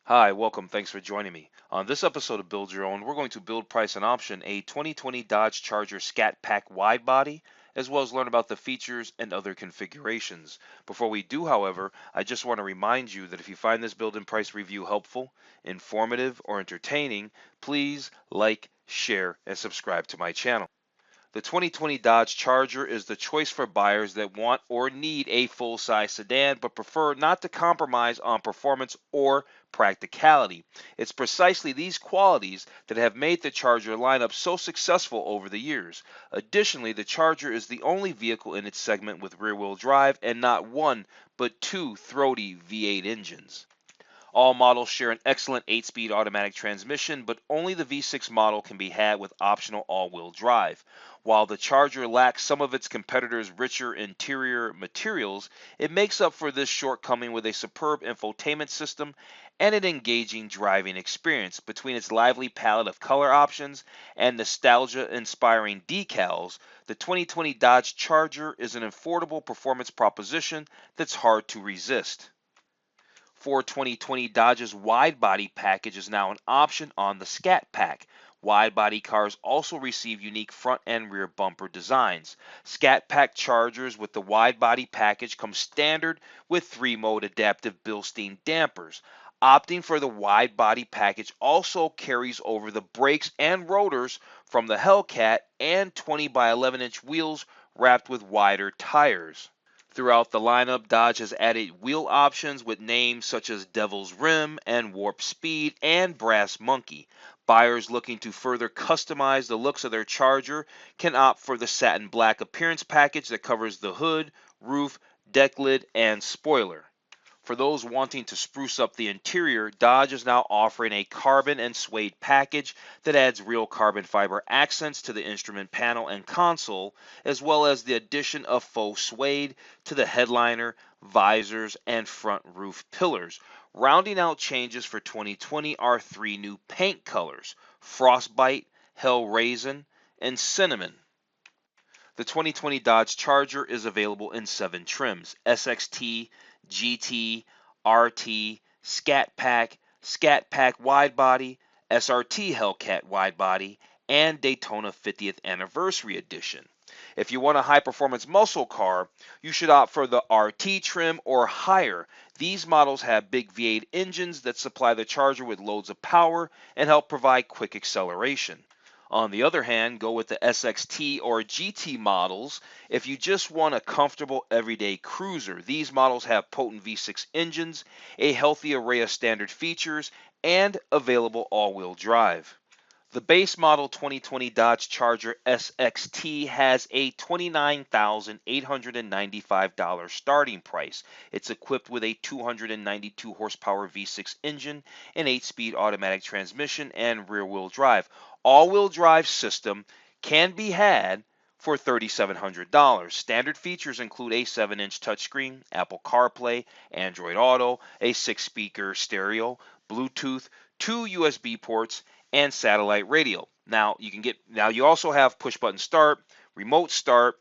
Hi, welcome. Thanks for joining me. On this episode of Build Your Own, we're going to build, price, and option a 2020 Dodge Charger Scat Pack Widebody, as well as learn about the features and other configurations. Before we do, however, I just want to remind you that if you find this build and price review helpful, informative, or entertaining, please like, share, and subscribe to my channel. The 2020 Dodge Charger is the choice for buyers that want or need a full-size sedan but prefer not to compromise on performance or practicality. It's precisely these qualities that have made the Charger lineup so successful over the years. Additionally, the Charger is the only vehicle in its segment with rear-wheel drive and not one but two throaty V8 engines. All models share an excellent 8-speed automatic transmission, but only the V6 model can be had with optional all-wheel drive. While the Charger lacks some of its competitors' richer interior materials, it makes up for this shortcoming with a superb infotainment system and an engaging driving experience. Between its lively palette of color options and nostalgia-inspiring decals, the 2020 Dodge Charger is an affordable performance proposition that's hard to resist. For 2020, Dodge's wide-body package is now an option on the Scat Pack. Wide-body cars also receive unique front and rear bumper designs. Scat Pack Chargers with the wide-body package come standard with 3-mode adaptive Bilstein dampers. Opting for the wide-body package also carries over the brakes and rotors from the Hellcat and 20 by 11-inch wheels wrapped with wider tires. Throughout the lineup, Dodge has added wheel options with names such as Devil's Rim and Warp Speed and Brass Monkey. Buyers looking to further customize the looks of their Charger can opt for the satin black appearance package that covers the hood, roof, deck lid, and spoiler. For those wanting to spruce up the interior, Dodge is now offering a carbon and suede package that adds real carbon fiber accents to the instrument panel and console, as well as the addition of faux suede to the headliner, visors, and front roof pillars. Rounding out changes for 2020 are 3 new paint colors: Frostbite, Hell Raisin, and Cinnamon. The 2020 Dodge Charger is available in 7 trims: SXT, GT, RT, Scat Pack Widebody, SRT Hellcat Widebody, and Daytona 50th Anniversary Edition. If you want a high-performance muscle car, you should opt for the RT trim or higher. These models have big V8 engines that supply the Charger with loads of power and help provide quick acceleration. On the other hand, go with the SXT or GT models if you just want a comfortable everyday cruiser. These models have potent V6 engines, a healthy array of standard features, and available all-wheel drive. The base model 2020 Dodge Charger SXT has a $29,895 starting price. It's equipped with a 292 horsepower V6 engine, an 8-speed automatic transmission, and rear-wheel drive. All-wheel drive system can be had for $3,700. Standard features include a 7-inch touchscreen, Apple CarPlay, Android Auto, a 6-speaker stereo, Bluetooth, 2 USB ports, and satellite radio. Now you also have push button start, remote start,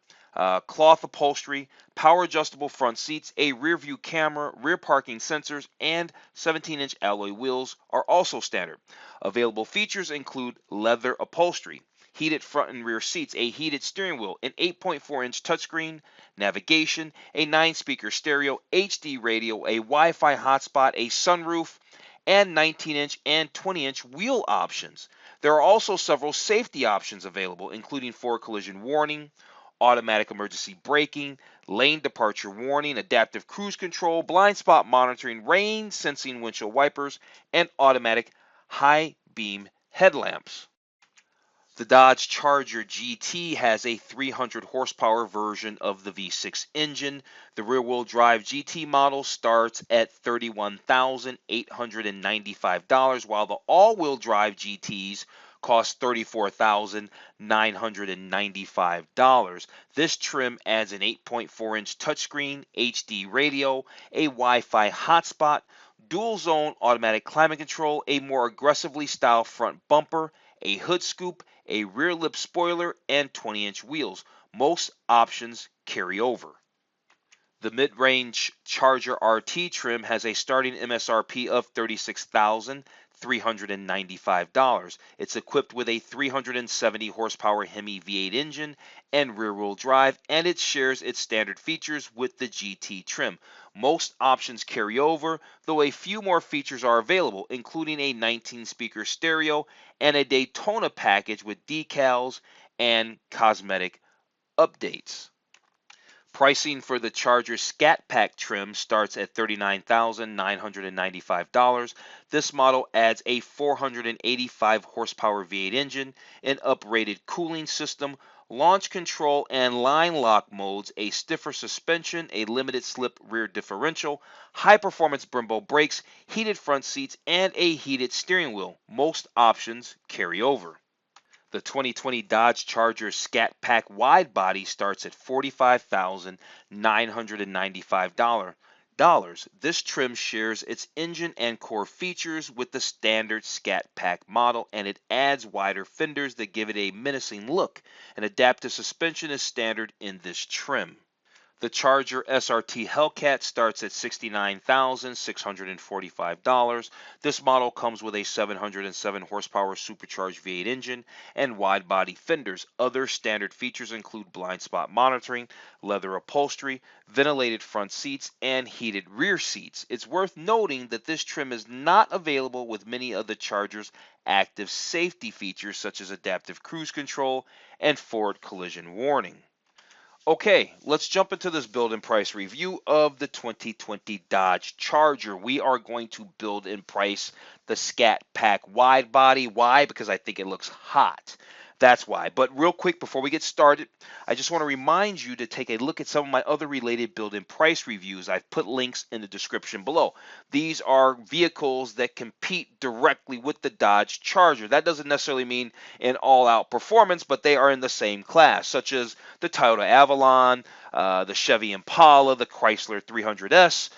cloth upholstery, power adjustable front seats, a rear view camera, rear parking sensors, and 17-inch alloy wheels are also standard. Available features include leather upholstery, heated front and rear seats, a heated steering wheel, an 8.4-inch touchscreen, navigation, a 9-speaker stereo, HD radio, a Wi-Fi hotspot, a sunroof, and 19-inch and 20-inch wheel options. There are also several safety options available, including forward collision warning, automatic emergency braking, lane departure warning, adaptive cruise control, blind spot monitoring, rain sensing windshield wipers, and automatic high beam headlamps. The Dodge Charger GT has a 300 horsepower version of the V6 engine. The rear-wheel drive GT model starts at $31,895, while the all-wheel drive GTs cost $34,995. This trim adds an 8.4-inch touchscreen, HD radio, a Wi-Fi hotspot, dual-zone automatic climate control, a more aggressively styled front bumper, a hood scoop, a rear lip spoiler, and 20-inch wheels. Most options carry over. The mid-range Charger RT trim has a starting MSRP of $36,395. It's equipped with a 370 horsepower Hemi V8 engine and rear-wheel drive, and it shares its standard features with the GT trim. Most options carry over, though a few more features are available, including a 19-speaker stereo and a Daytona package with decals and cosmetic updates. Pricing for the Charger Scat Pack trim starts at $39,995. This model adds a 485 horsepower V8 engine, an uprated cooling system, launch control and line lock modes, a stiffer suspension, a limited slip rear differential, high performance Brembo brakes, heated front seats, and a heated steering wheel. Most options carry over. The 2020 Dodge Charger Scat Pack Widebody starts at $45,995. This trim shares its engine and core features with the standard Scat Pack model, and it adds wider fenders that give it a menacing look. An adaptive suspension is standard in this trim. The Charger SRT Hellcat starts at $69,645. This model comes with a 707 horsepower supercharged V8 engine and wide body fenders. Other standard features include blind spot monitoring, leather upholstery, ventilated front seats, and heated rear seats. It's worth noting that this trim is not available with many of the Charger's active safety features such as adaptive cruise control and forward collision warning. Okay, let's jump into this build and price review of the 2020 Dodge Charger. We are going to build and price the Scat Pack Wide Body. Why? Because I think it looks hot. That's why. But real quick, before we get started, I just want to remind you to take a look at some of my other related build and price reviews. I've put links in the description below. These are vehicles that compete directly with the Dodge Charger. That doesn't necessarily mean an all-out performance, but they are in the same class, such as the Toyota Avalon, the Chevy Impala, the Chrysler 300S,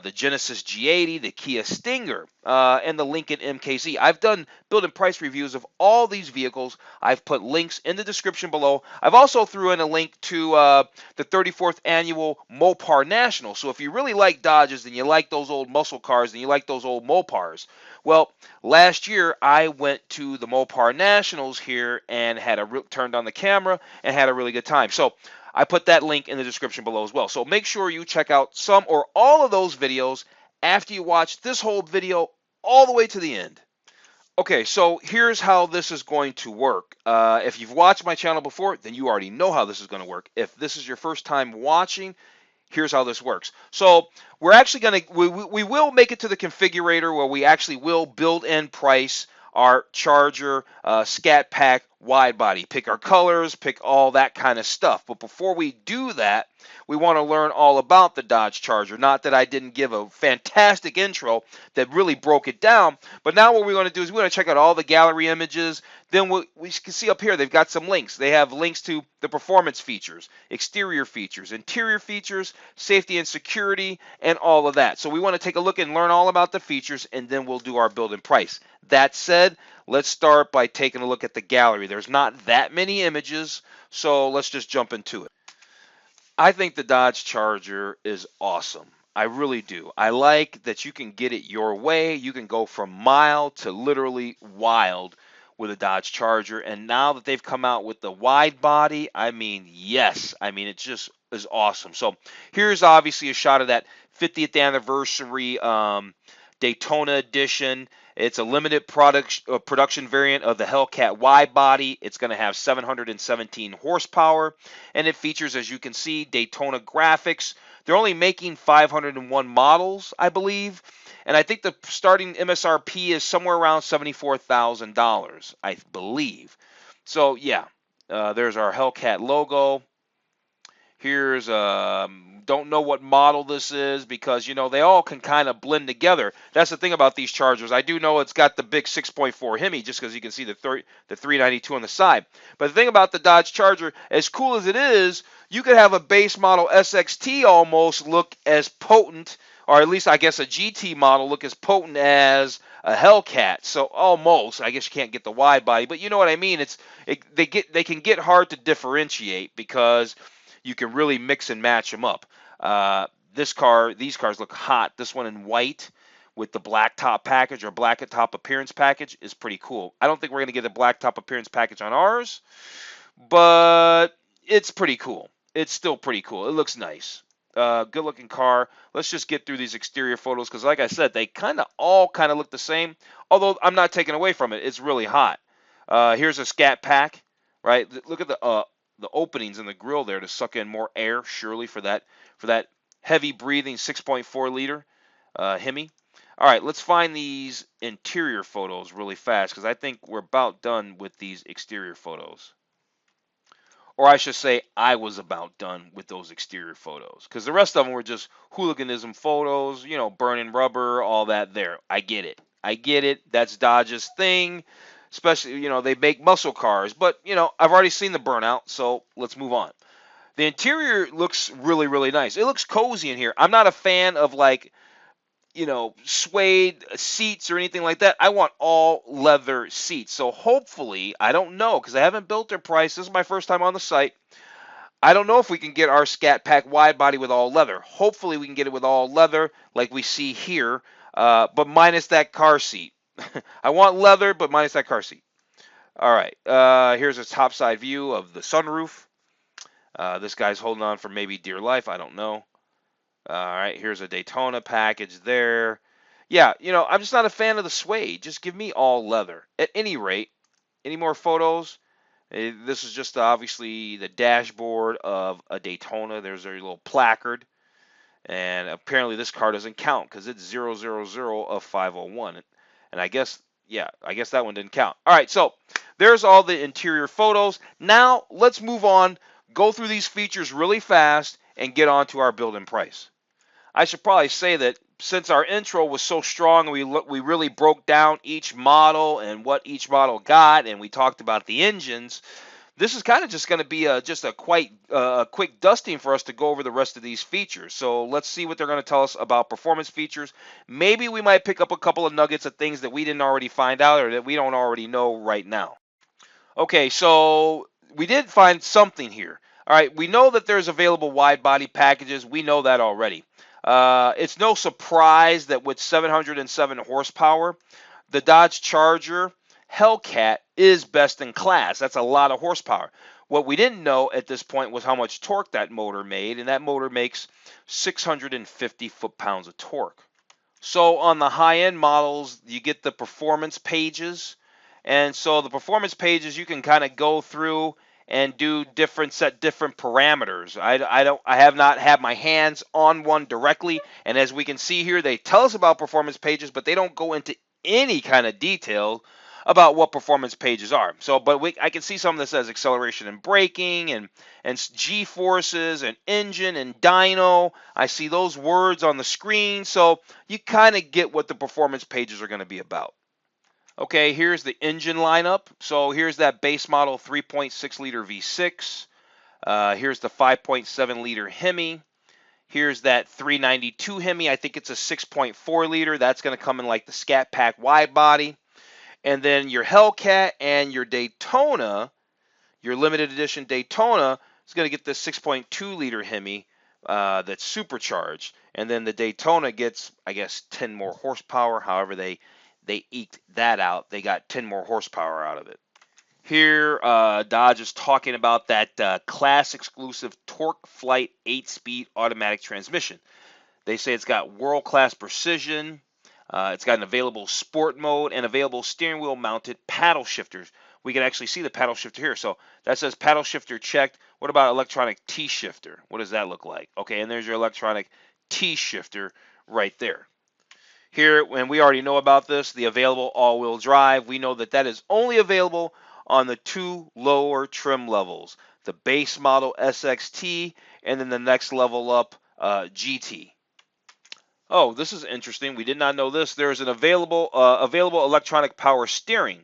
the Genesis G80, the Kia Stinger, and the Lincoln MKZ. I've done build and price reviews of all these vehicles. I've put links in the description below. I've also threw in a link to the 34th annual Mopar National. So if you really like Dodges and you like those old muscle cars and you like those old Mopars, well, last year I went to the Mopar Nationals here and had turned on the camera and had a really good time. So I put that link in the description below as well. So make sure you check out some or all of those videos after you watch this whole video all the way to the end. Okay, so here's how this is going to work. If you've watched my channel before, then you already know how this is going to work. If this is your first time watching, here's how this works. So we're actually going to, we will make it to the configurator where we actually will build and price our Charger Scat Pack wide body. Pick our colors, pick all that kind of stuff. But before we do that, we want to learn all about the Dodge Charger. Not that I didn't give a fantastic intro that really broke it down, but now what we're going to do is we're going to check out all the gallery images. Then we can see up here they've got some links. They have links to the performance features, exterior features, interior features, safety and security, and all of that. So we want to take a look and learn all about the features, and then we'll do our build and price. That said, let's start by taking a look at the gallery. There's not that many images, so let's just jump into it. I think the Dodge Charger is awesome. I really do. I like that you can get it your way. You can go from mild to literally wild with a Dodge Charger. And now that they've come out with the wide body, I mean, yes. I mean, it just is awesome. So here's obviously a shot of that 50th anniversary Daytona edition. It's a limited production variant of the Hellcat wide body. It's going to have 717 horsepower, and it features, as you can see, Daytona graphics. They're only making 501 models, I believe, and I think the starting MSRP is somewhere around $74,000, I believe. So yeah, there's our Hellcat logo. Here's don't know what model this is because, you know, they all can kind of blend together. That's the thing about these Chargers. I do know it's got the big 6.4 Hemi just because you can see the 392 on the side. But the thing about the Dodge Charger, as cool as it is, you could have a base model SXT almost look as potent, or at least I guess a GT model look as potent as a Hellcat. So almost, I guess you can't get the wide body, but you know what I mean. They can get hard to differentiate because you can really mix and match them up. These cars look hot. This one in white with the black top package or black top appearance package is pretty cool. I don't think we're going to get a black top appearance package on ours, but it's pretty cool. It's still pretty cool. It looks nice. Good looking car. Let's just get through these exterior photos because, like I said, they all look the same. Although I'm not taking away from it. It's really hot. Here's a Scat pack, right? Look at the openings in the grill there to suck in more air, surely for that heavy breathing 6.4 liter Hemi. All right, let's find these interior photos really fast because I think we're about done with these exterior photos. Or I should say I was about done with those exterior photos because the rest of them were just hooliganism photos, burning rubber, all that there. I get it. I get it. That's Dodge's thing. Especially, they make muscle cars. But, I've already seen the burnout, so let's move on. The interior looks really, really nice. It looks cozy in here. I'm not a fan of suede seats or anything like that. I want all leather seats. So hopefully, I don't know because I haven't built their price. This is my first time on the site. I don't know if we can get our Scat Pack wide body with all leather. Hopefully, we can get it with all leather like we see here, but minus that car seat. I want leather, but minus that car seat. All right, here's a top side view of the sunroof. This guy's holding on for maybe dear life. I don't know. All right, here's a Daytona package there. Yeah, I'm just not a fan of the suede. Just give me all leather. At any rate, any more photos? This is just obviously the dashboard of a Daytona. There's a little placard. And apparently this car doesn't count because it's 000 of 501. And I guess that one didn't count. All right, so there's all the interior photos. Now let's move on, go through these features really fast, and get on to our build and price. I should probably say that since our intro was so strong, we really broke down each model and what each model got, and we talked about the engines. This is kind of just going to be just a quick dusting for us to go over the rest of these features. So let's see what they're going to tell us about performance features. Maybe we might pick up a couple of nuggets of things that we didn't already find out or that we don't already know right now. Okay, so we did find something here. All right, we know that there's available wide body packages. We know that already. It's no surprise that with 707 horsepower, the Dodge Charger Hellcat is best in class. That's a lot of horsepower. What we didn't know at this point was how much torque that motor made, and that motor makes 650 foot-pounds of torque. So on the high-end models, you get the performance pages, and so the performance pages you can kind of go through and set different parameters. I have not had my hands on one directly, and as we can see here, they tell us about performance pages, but they don't go into any kind of detail about what performance pages are. So, I can see something that says acceleration and braking and G-forces and engine and dyno. I see those words on the screen, so you kind of get what the performance pages are going to be about. Okay, here's the engine lineup. So here's that base model 3.6 liter V6. Here's the 5.7 liter Hemi. Here's that 392 Hemi. I think it's a 6.4 liter. That's going to come in like the Scat Pack wide body. And then your Hellcat and your Daytona, your limited edition Daytona, is going to get the 6.2 liter Hemi that's supercharged. And then the Daytona gets, I guess, 10 more horsepower. However, they eked that out. They got 10 more horsepower out of it. Here, Dodge is talking about that class exclusive Torque Flight 8-speed automatic transmission. They say it's got world-class precision. It's got an available sport mode and available steering wheel mounted paddle shifters. We can actually see the paddle shifter here. So that says paddle shifter checked. What about electronic T shifter? What does that look like? Okay, and there's your electronic T shifter right there. Here, and we already know about this, the available all-wheel drive. We know that is only available on the two lower trim levels, the base model SXT and then the next level up GT. Oh, this is interesting. We did not know this. There is an available electronic power steering.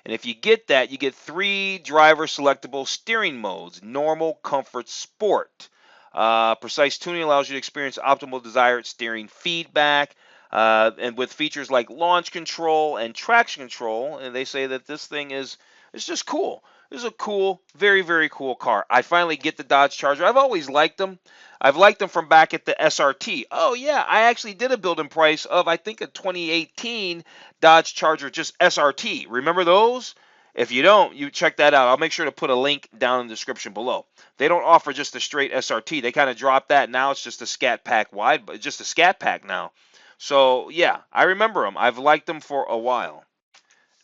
And if you get that, you get 3 driver selectable steering modes: normal, comfort, sport. Precise tuning allows you to experience optimal desired steering feedback. And with features like launch control and traction control, and they say that this thing it's just cool. This is a cool, very, very cool car. I finally get the Dodge Charger. I've always liked them. I've liked them from back at the SRT. Oh, yeah, I actually did a build and price of, I think, a 2018 Dodge Charger, just SRT. Remember those? If you don't, you check that out. I'll make sure to put a link down in the description below. They don't offer just a straight SRT. They kind of dropped that. Now it's just a Scat Pack wide, but just a Scat Pack now. So, yeah, I remember them. I've liked them for a while.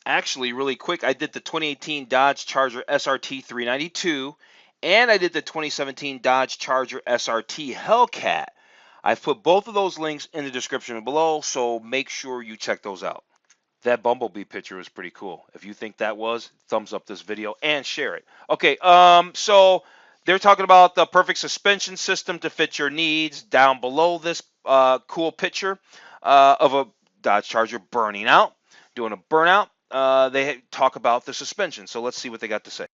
Actually, really quick, I did the 2018 Dodge Charger SRT 392, and I did the 2017 Dodge Charger SRT Hellcat. I've put both of those links in the description below, so make sure you check those out. That Bumblebee picture was pretty cool. If you think that was, thumbs up this video and share it. Okay, so they're talking about the perfect suspension system to fit your needs. Down below this cool picture of a Dodge Charger burning out, doing a burnout. They talk about the suspension. So let's see what they got to say.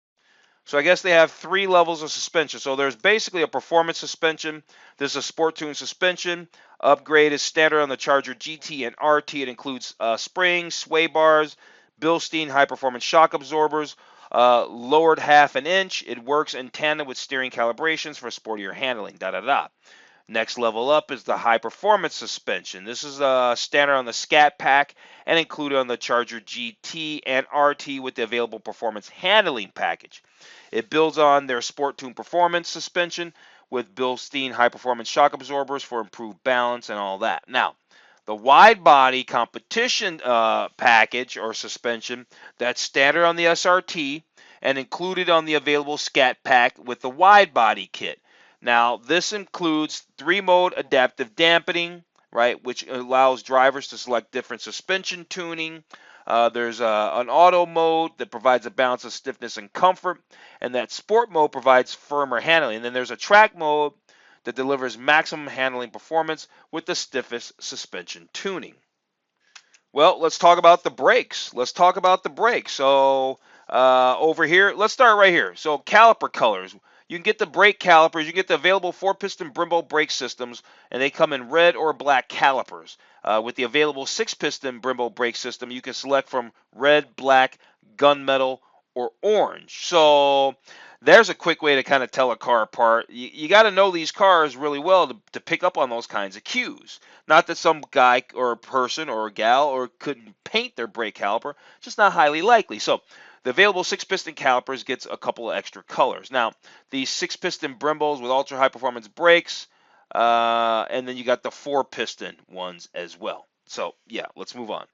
So I guess they have 3 levels of suspension. So there's basically a performance suspension. There's a sport tune suspension. Upgrade is standard on the Charger GT and RT. It includes springs, sway bars, Bilstein high performance shock absorbers, lowered half an inch. It works in tandem with steering calibrations for sportier handling. Next level up is the high performance suspension. This is standard on the Scat Pack and included on the Charger GT and RT with the available performance handling package. It builds on their Sport Tune performance suspension with Bilstein high performance shock absorbers for improved balance and all that. Now, the wide body competition package or suspension that's standard on the SRT and included on the available Scat Pack with the wide body kit. Now, this includes 3-mode adaptive dampening, right, which allows drivers to select different suspension tuning. There's an auto mode that provides a balance of stiffness and comfort, and that sport mode provides firmer handling. And then there's a track mode that delivers maximum handling performance with the stiffest suspension tuning. Well, let's talk about the brakes. So over here, let's start right here. So caliper colors. You can get the brake calipers. You get the available 4-piston Brembo brake systems, and they come in red or black calipers. With the available 6-piston Brembo brake system, you can select from red, black, gunmetal, or orange. So there's a quick way to kind of tell a car apart. You got to know these cars really well to pick up on those kinds of cues. Not that some guy or a person or a gal or couldn't paint their brake caliper, just not highly likely. So the available 6-piston calipers gets a couple of extra colors. Now, these 6-piston Brembos with ultra high performance brakes, and then you got the 4-piston ones as well. So yeah, let's move on.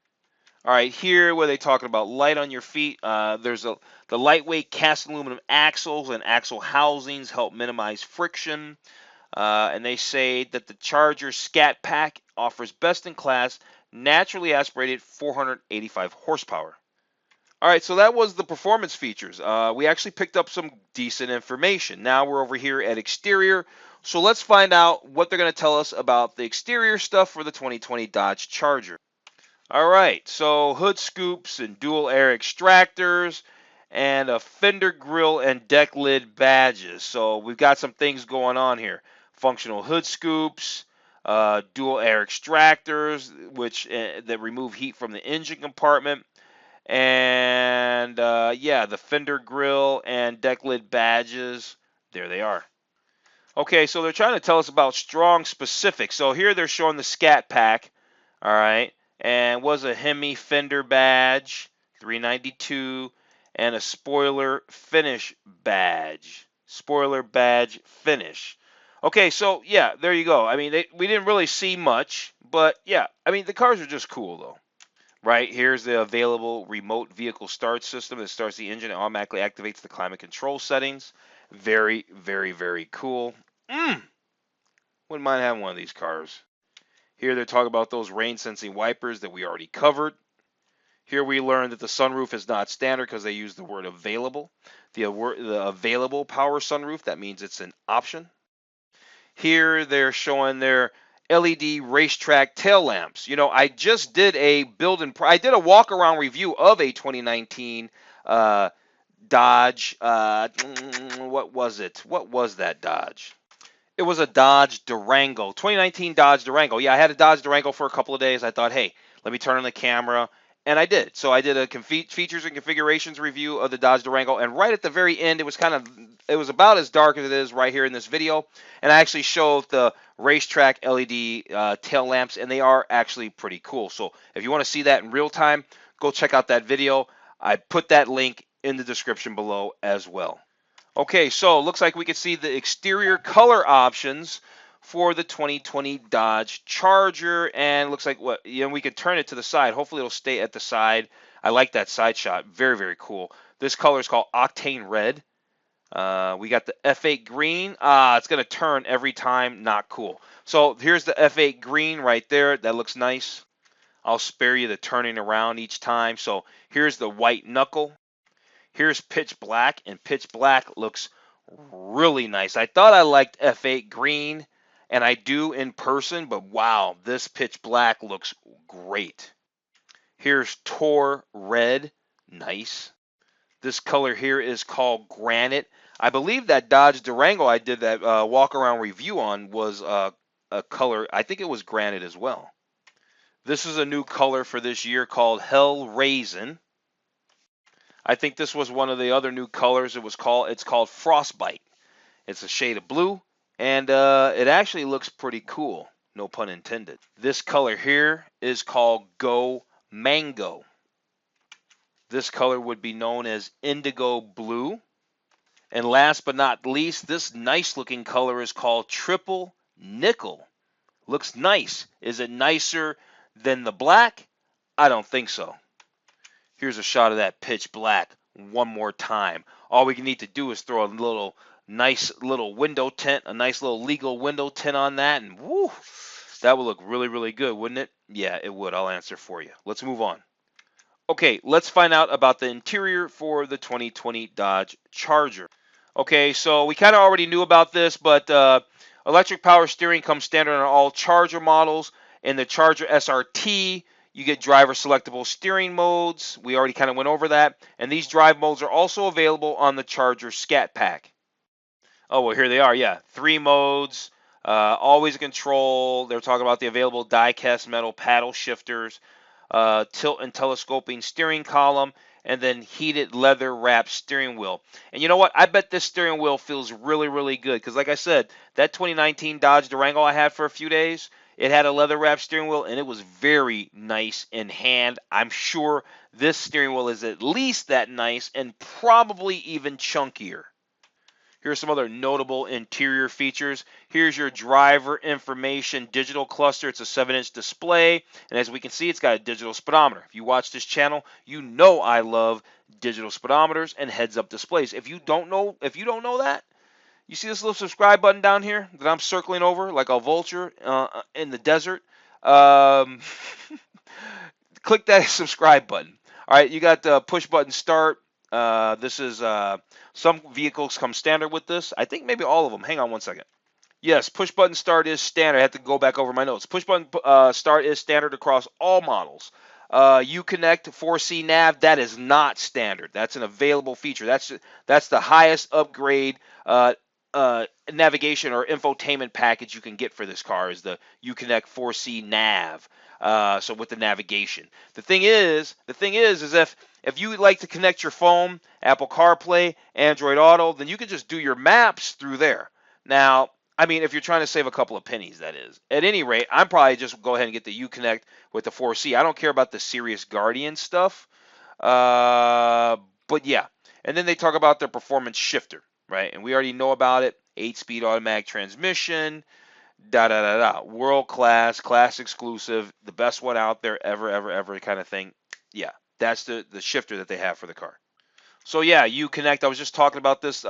All right, here where they talking about light on your feet, there's the lightweight cast aluminum axles and axle housings help minimize friction. And they say that the Charger Scat Pack offers best-in-class, naturally aspirated 485 horsepower. All right, so that was the performance features. We actually picked up some decent information. Now we're over here at exterior. So let's find out what they're going to tell us about the exterior stuff for the 2020 Dodge Charger. All right, so hood scoops and dual air extractors and a fender grill and deck lid badges. So we've got some things going on here. Functional hood scoops, dual air extractors, which that remove heat from the engine compartment. And yeah, the fender grill and deck lid badges, there they are. Okay, so they're trying to tell us about strong specifics. So here they're showing the Scat Pack, all right, and was a Hemi fender badge, 392, and a spoiler finish badge, spoiler badge finish. Okay, so yeah, there you go. I mean, we didn't really see much, but yeah, I mean, the cars are just cool though. Right, here's the available remote vehicle start system that starts the engine and automatically activates the climate control settings. Very, very, very cool. Wouldn't mind having one of these cars. Here they're talking about those rain sensing wipers that we already covered. Here we learned that the sunroof is not standard because they use the word available. The available power sunroof, that means it's an option. Here they're showing their LED racetrack tail lamps. You know, I just did a I did a walk around review of a 2019 Dodge. What was it? What was that Dodge? It was a Dodge Durango, 2019 Dodge Durango. Yeah, I had a Dodge Durango for a couple of days. I thought, hey, let me turn on the camera And I did. So I did a features and configurations review of the Dodge Durango, and right at the very end, it was about as dark as it is right here in this video, and I actually showed the racetrack LED tail lamps, and they are actually pretty cool. So if you want to see that in real time, go check out that video. I put that link in the description below as well. Okay, so looks like we can see the exterior color options for the 2020 Dodge Charger, and looks like we could turn it to the side. Hopefully it'll stay at the side. I like that side shot. Very, very cool. This color is called Octane Red. We got the F8 green. It's going to turn every time. Not cool. So here's the F8 green right there. That looks nice. I'll spare you the turning around each time. So here's the white knuckle. Here's pitch black, and pitch black looks really nice. I thought I liked F8 green, and I do in person, but wow, this pitch black looks great. Here's Tor red, nice. This color here is called granite. I believe that Dodge Durango I did that walk around review on was a color, I think it was granite as well. This is a new color for this year called Hell Raisin. I think this was one of the other new colors. It's called Frostbite. It's a shade of blue, and it actually looks pretty cool. No pun intended. This color here is called Go Mango. This color would be known as Indigo Blue. And last but not least, this nice looking color is called Triple Nickel. Looks nice. Is it nicer than the black? I don't think so. Here's a shot of that pitch black one more time. All we need to do is throw a nice little window tint, a nice little legal window tint on that, and woo, that would look really, really good, wouldn't it? Yeah, it would. I'll answer for you. Let's move on. Okay, let's find out about the interior for the 2020 Dodge Charger. Okay, so we kind of already knew about this, but electric power steering comes standard on all Charger models. In the Charger SRT, you get driver selectable steering modes. We already kind of went over that. And these drive modes are also available on the Charger Scat Pack. Oh, well, here they are. Yeah, 3 modes, always a control. They're talking about the available die-cast metal paddle shifters, tilt and telescoping steering column, and then heated leather wrapped steering wheel. And you know what? I bet this steering wheel feels really, really good. Because like I said, that 2019 Dodge Durango I had for a few days, it had a leather wrapped steering wheel, and it was very nice in hand. I'm sure this steering wheel is at least that nice and probably even chunkier. Here's some other notable interior features. Here's your driver information digital cluster. It's a 7-inch display, and as we can see, it's got a digital speedometer. If you watch this channel, you know I love digital speedometers and heads-up displays. If you don't know that, you see this little subscribe button down here that I'm circling over like a vulture in the desert? Click that subscribe button. All right, you got the push button start. This is some vehicles come standard with this. I think maybe all of them. Hang on one second. Yes, push button start is standard. I have to go back over my notes. Push button start is standard across all models. Uconnect 4C nav, that is not standard. That's an available feature. That's the highest upgrade navigation or infotainment package you can get for this car is the Uconnect 4C nav. So with the navigation, the thing is if you would like to connect your phone, Apple CarPlay, Android Auto, then you can just do your maps through there. Now, I mean, if you're trying to save a couple of pennies, that is. At any rate, I'm probably just go ahead and get the Uconnect with the 4C. I don't care about the Sirius Guardian stuff. But yeah. And then they talk about their performance shifter, right? And we already know about it. 8-speed automatic transmission, world class, class exclusive, the best one out there ever kind of thing. Yeah, that's the shifter that they have for the car. So yeah, Uconnect, I was just talking about this.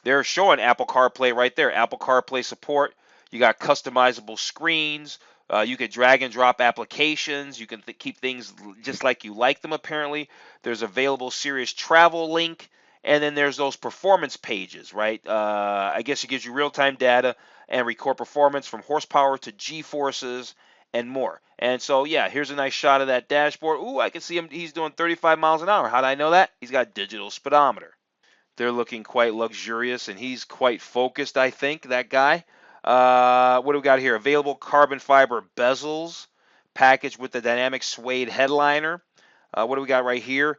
They're showing Apple CarPlay right there. Apple CarPlay support. You got customizable screens. You can drag and drop applications. You can keep things just like you like them, apparently. There's available Sirius Travel link. And then there's those performance pages, right? I guess it gives you real-time data and record performance from horsepower to G-forces and more. And so, yeah, here's a nice shot of that dashboard. Ooh, I can see him. He's doing 35 miles an hour. How did I know that? He's got a digital speedometer. They're looking quite luxurious, and he's quite focused, I think, that guy. What do we got here? Available carbon fiber bezels, packaged with the dynamic suede headliner. What do we got right here?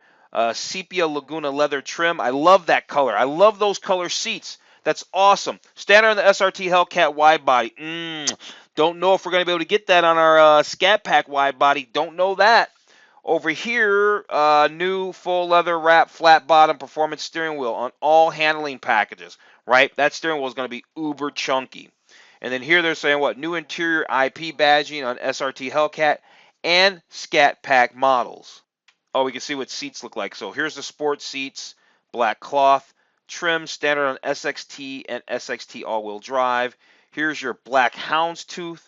Sepia Laguna leather trim. I love that color. I love those color seats. That's awesome. Standard on the SRT Hellcat wide body. Don't know if we're going to be able to get that on our Scat Pack wide body. Don't know that. Over here, new full leather wrap flat bottom performance steering wheel on all handling packages. Right? That steering wheel is going to be uber chunky. And then here they're saying what? New interior IP badging on SRT Hellcat and Scat Pack models. Oh, we can see what seats look like. So here's the sports seats, black cloth, trim standard on SXT and SXT all-wheel drive. Here's your black houndstooth.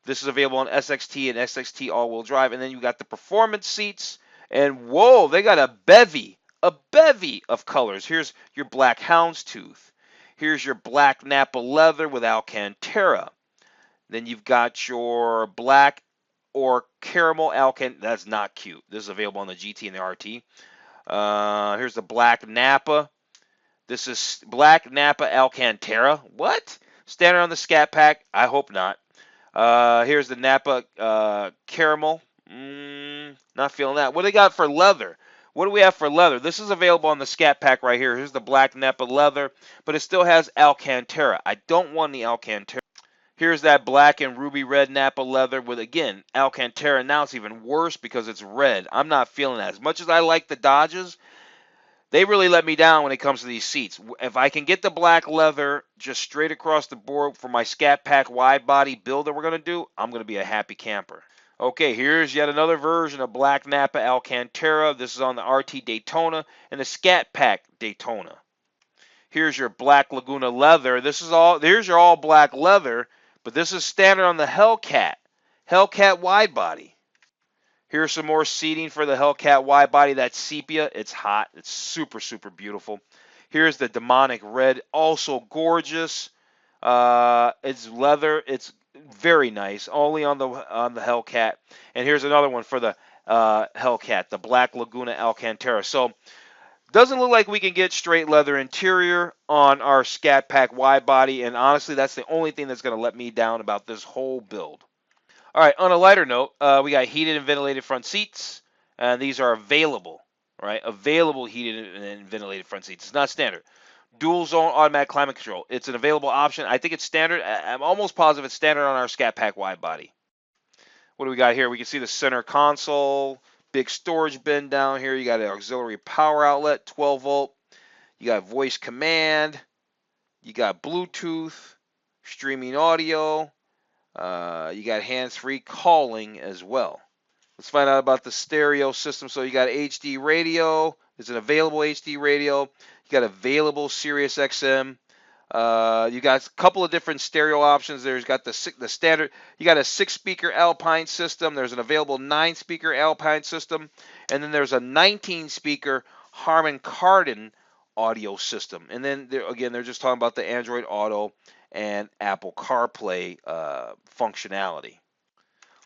This is available on SXT and SXT all-wheel drive. And then you got the performance seats. And whoa, they got a bevy of colors. Here's your black houndstooth. Here's your black Napa leather with Alcantara. Then you've got your black or caramel Alcantara. That's not cute. This is available on the GT and the RT. Here's the black Napa. This is black Napa Alcantara. What? Standard on the Scat Pack? I hope not. Here's the Napa caramel. Not feeling that. What do they got for leather? What do we have for leather? This is available on the Scat Pack right here. Here's the black Napa leather, but it still has Alcantara. I don't want the Alcantara. Here's that black and ruby red Napa leather with, again, Alcantara. Now it's even worse because it's red. I'm not feeling that. As much as I like the Dodges, they really let me down when it comes to these seats. If I can get the black leather just straight across the board for my Scat Pack wide body build that we're going to do, I'm going to be a happy camper. Okay, here's yet another version of black Napa Alcantara. This is on the RT Daytona and the Scat Pack Daytona. Here's your black Laguna leather. Here's your all black leather, but this is standard on the Hellcat wide body. Here's some more seating for the Hellcat wide body. That's sepia. It's hot. It's super, super beautiful. Here's the demonic red, also gorgeous. It's leather. It's very nice. Only on the Hellcat. And here's another one for the Hellcat, the black Laguna Alcantara. So doesn't look like we can get straight leather interior on our Scat Pack wide body. And honestly, that's the only thing that's going to let me down about this whole build. All right, on a lighter note, we got heated and ventilated front seats. These are available, right? Available heated and ventilated front seats. It's not standard. Dual zone automatic climate control. It's an available option. I think it's standard. I'm almost positive it's standard on our Scat Pack wide body. What do we got here? We can see the center console, big storage bin down here. You got an auxiliary power outlet, 12 volt. You got voice command. You got Bluetooth, streaming audio. You got hands-free calling as well. Let's find out about the stereo system. So you got HD radio. There's an available HD radio. You got available Sirius XM. You got a couple of different stereo options. There's got the standard. You got a 6-speaker Alpine system. There's an available 9-speaker Alpine system, and then there's a 19-speaker Harman Kardon audio system. And then again, they're just talking about the Android Auto and Apple CarPlay functionality.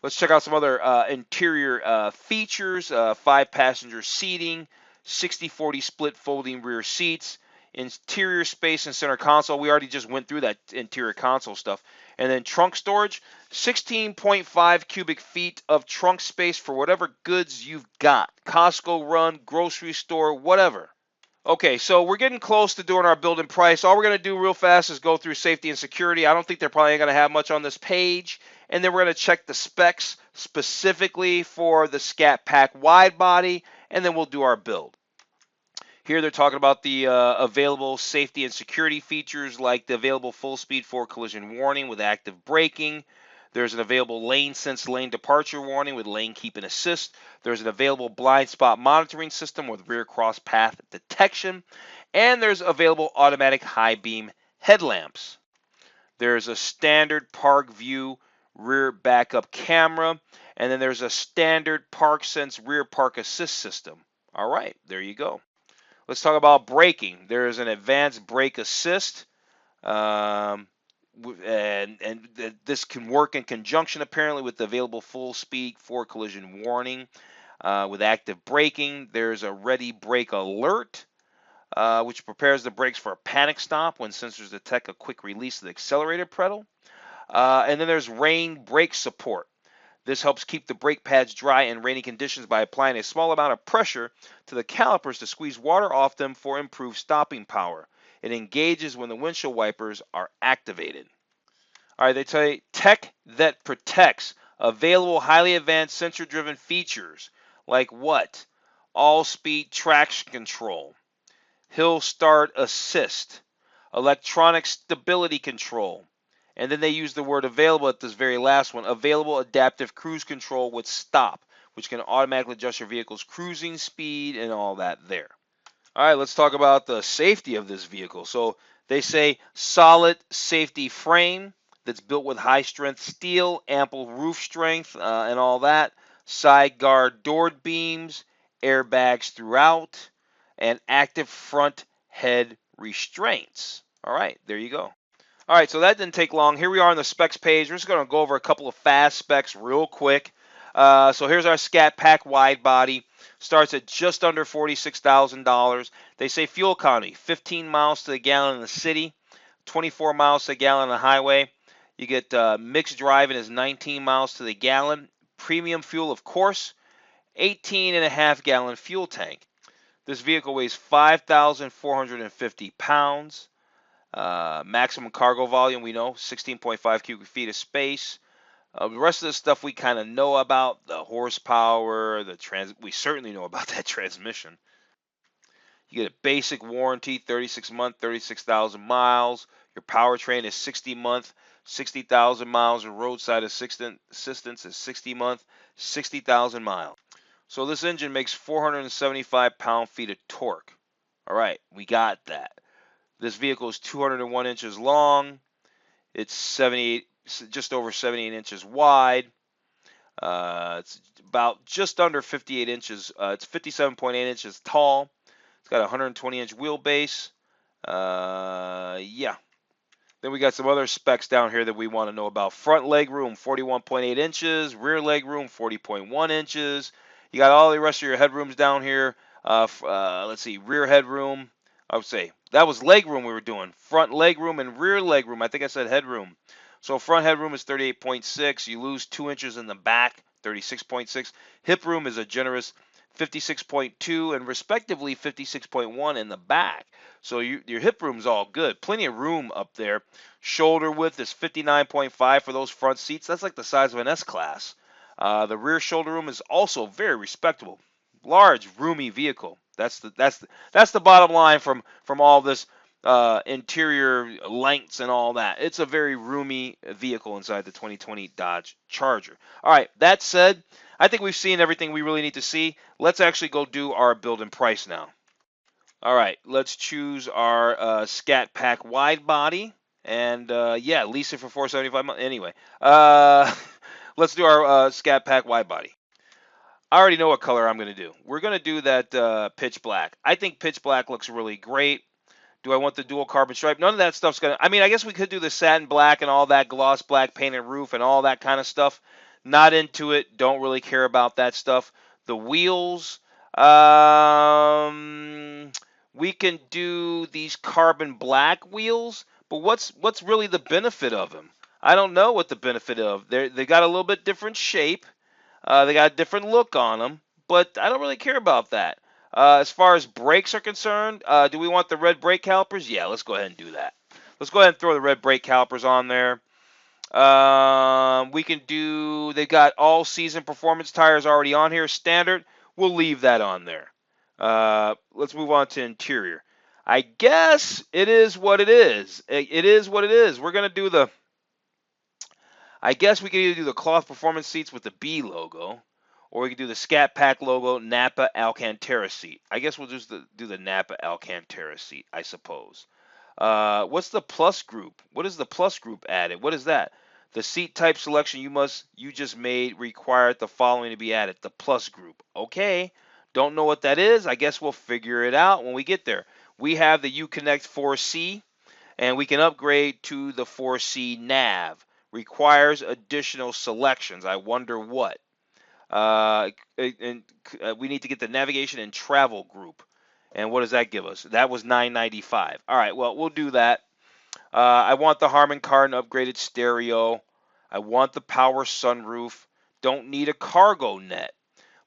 Let's check out some other interior features. 5-passenger seating, 60/40 split folding rear seats, interior space and center console. We already just went through that interior console stuff. And then trunk storage, 16.5 cubic feet of trunk space for whatever goods you've got. Costco run, grocery store, whatever. Okay, so we're getting close to doing our build and price. All we're going to do real fast is go through safety and security. I don't think they're probably going to have much on this page. And then we're going to check the specs specifically for the Scat Pack wide body, and then we'll do our build. Here they're talking about the available safety and security features, like the available full speed forward collision warning with active braking. There's an available lane sense lane departure warning with lane keep and assist. There's an available blind spot monitoring system with rear cross path detection. And there's available automatic high beam headlamps. There's a standard park view rear backup camera. And then there's a standard park sense rear park assist system. All right, there you go. Let's talk about braking. There's an advanced brake assist. And this can work in conjunction apparently with the available full speed forward collision warning with active braking. There's a ready brake alert, which prepares the brakes for a panic stop when sensors detect a quick release of the accelerator pedal. And then there's rain brake support. This helps keep the brake pads dry in rainy conditions by applying a small amount of pressure to the calipers to squeeze water off them for improved stopping power. It engages when the windshield wipers are activated. All right, they tell you tech that protects. Available highly advanced sensor-driven features like what? All-speed traction control, hill start assist, electronic stability control, and then they use the word available at this very last one, available adaptive cruise control with stop, which can automatically adjust your vehicle's cruising speed and all that there. All right, let's talk about the safety of this vehicle. So they say solid safety frame that's built with high strength steel, ample roof strength, and all that. Side guard door beams, airbags throughout, and active front head restraints. All right, there you go. All right, so that didn't take long. Here we are on the specs page. We're just going to go over a couple of fast specs real quick. So here's our Scat Pack wide body. Starts at just under $46,000. They say fuel economy, 15 miles to the gallon in the city, 24 miles to the gallon on the highway. You get mixed driving is 19 miles to the gallon. Premium fuel, of course, 18.5-gallon fuel tank. This vehicle weighs 5,450 pounds. Maximum cargo volume, we know, 16.5 cubic feet of space. The rest of the stuff we kind of know about, the horsepower, we certainly know about that transmission. You get a basic warranty, 36-month, 36,000 miles. Your powertrain is 60-month, 60,000 miles. And roadside assistance is 60-month, 60,000 miles. So this engine makes 475 pound-feet of torque. All right, we got that. This vehicle is 201 inches long. It's just over 78 inches wide. It's about just under 58 inches. It's 57.8 inches tall. It's got a 120-inch wheelbase. Yeah. Then we got some other specs down here that we want to know about. Front leg room, 41.8 inches. Rear leg room, 40.1 inches. You got all the rest of your headrooms down here. Let's see, rear headroom. I would say that was leg room we were doing. Front leg room and rear leg room. I think I said headroom. So front headroom is 38.6. You lose 2 inches in the back, 36.6. Hip room is a generous 56.2 and respectively 56.1 in the back. So your hip room's all good. Plenty of room up there. Shoulder width is 59.5 for those front seats. That's like the size of an S-Class. The rear shoulder room is also very respectable. Large, roomy vehicle. That's the bottom line from all this interior lengths and all that. It's a very roomy vehicle inside the 2020 Dodge Charger. All right, that said, I think we've seen everything we really need to see. Let's actually go do our build and price now. All right, let's choose our Scat Pack wide body. And yeah, lease it for $475. Anyway, let's do our Scat Pack wide body. I already know what color I'm going to do. We're going to do that pitch black. I think pitch black looks really great. Do I want the dual carbon stripe? None of that stuff's going to... I mean, I guess we could do the satin black and all that, gloss black painted roof and all that kind of stuff. Not into it. Don't really care about that stuff. The wheels, we can do these carbon black wheels, but what's really the benefit of them? I don't know what the benefit of. They got a little bit different shape. They got a different look on them, but I don't really care about that. As far as brakes are concerned, do we want the red brake calipers? Yeah, let's go ahead and do that. Let's go ahead and throw the red brake calipers on there. We can do, they've got all season performance tires already on here, standard. We'll leave that on there. Let's move on to interior. I guess it is what it is. It is what it is. We're going to do the, I guess we can either do the cloth performance seats with the B logo, or we can do the Scat Pack logo, Napa Alcantara seat. I guess we'll just do the Napa Alcantara seat, I suppose. What's the plus group? What is the plus group added? What is that? The seat type selection you just made required the following to be added. The plus group. Okay. Don't know what that is. I guess we'll figure it out when we get there. We have the Uconnect 4C, and we can upgrade to the 4C nav. Requires additional selections. I wonder what. We need to get the navigation and travel group. And what does that give us? That was $995. All right, well, we'll do that. I want the Harman Kardon upgraded stereo. I want the power sunroof. Don't need a cargo net.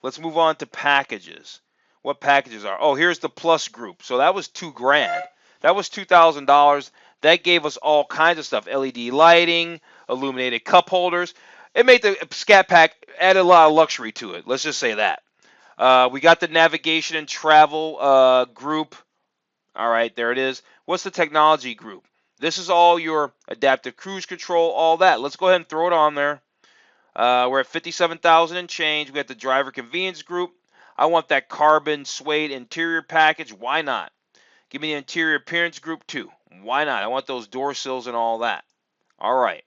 Let's move on to packages. What packages are? Oh, here's the plus group. So that was $2,000. That was $2,000. That gave us all kinds of stuff. LED lighting, illuminated cup holders. It made the Scat Pack, added a lot of luxury to it. Let's just say that. We got the navigation and travel group. All right, there it is. What's the technology group? This is all your adaptive cruise control, all that. Let's go ahead and throw it on there. We're at 57,000 and change. We got the driver convenience group. I want that carbon suede interior package. Why not? Give me the interior appearance group too. Why not? I want those door sills and all that. All right.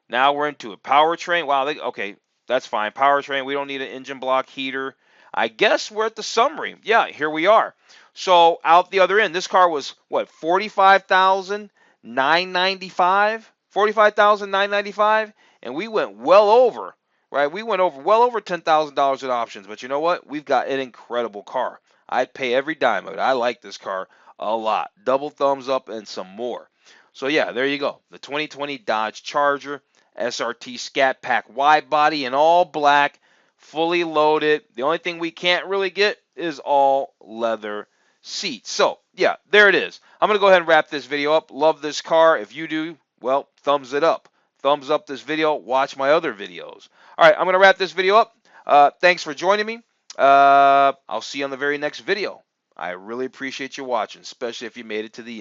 Now we're into it. Powertrain. Wow. Okay, that's fine. Powertrain. We don't need an engine block heater. I guess we're at the summary. Yeah, here we are. So out the other end, this car was what? 45,995. 45,995, and we went well over. Right, we went over well over $10,000 in options. But you know what? We've got an incredible car. I'd pay every dime of it. I like this car a lot. Double thumbs up and some more. So yeah, there you go. The 2020 Dodge Charger SRT Scat Pack wide body in all black, fully loaded. The only thing we can't really get is all leather seats. So yeah, there it is. I'm going to go ahead and wrap this video up. Love this car. If you do, well, thumbs it up. Thumbs up this video. Watch my other videos. All right, I'm going to wrap this video up. Thanks for joining me. I'll see you on the very next video. I really appreciate you watching, especially if you made it to the end.